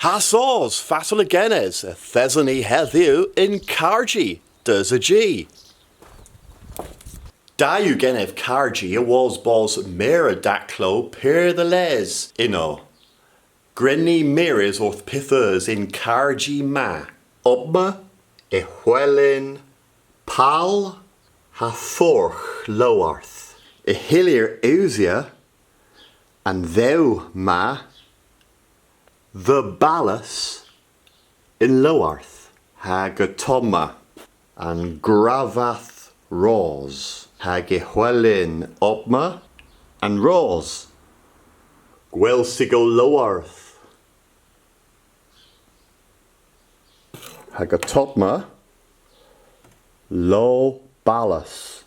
Hasos Fatulagenes, Thesany Heddiw in Cargi, Ders a G. Dayu Genev Cargi was bos mera daclo per the les, inno. Grenny miris orth pithers in Cargi ma. Obma, Ehwelin, Pal, Hathorch Loarth. Ehilir Eusia, and thou ma. The Ballas in Loarth, Hagatoma, and Gravath Ros, Hagehwelin Opma, and Ros, Gwelsigo Loarth, Hagatopma, Lo Ballas,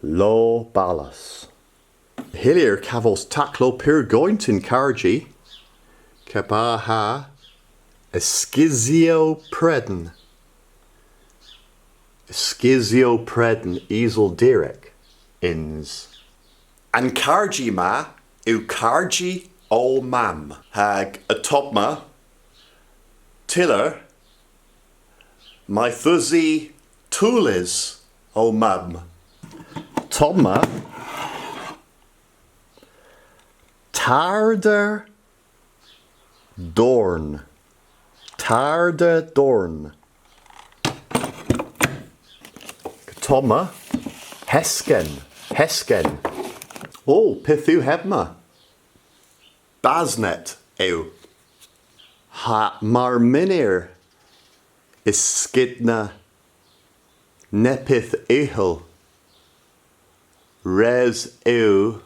Lo Ballas. Hillier Cavos Taclo Pyrgointin Cargi, Kepaha Esquizio Preden. Esquizio Preden Easel Derek ins. And Cargi ma u Cargi o mam. Hag atopma tiller my fuzzy tulis o mam. Topma tarder Dorn. Tarde Dorn. Toma. Hesken. Hesken. Oh, Pithu Hebma. Basnet. Ew. Ha Marminir. Iskidna. Nepith Ehel. Res ew.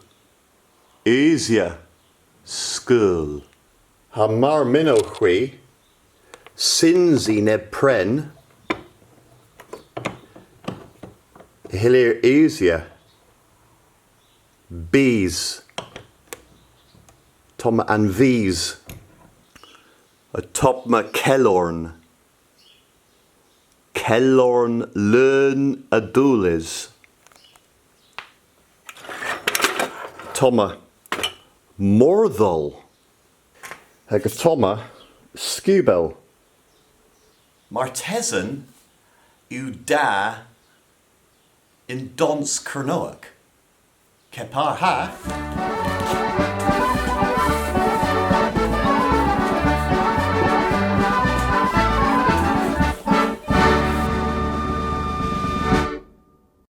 Easier. School. Hamar minochwi, sinzi ne pren, hilir easier, bees, tom and vies, a topma kellorn, kellorn learn adulis, toma morthol. Hagatoma, Skubel. Martesan, u da in Dons Kernoak. Kepar ha.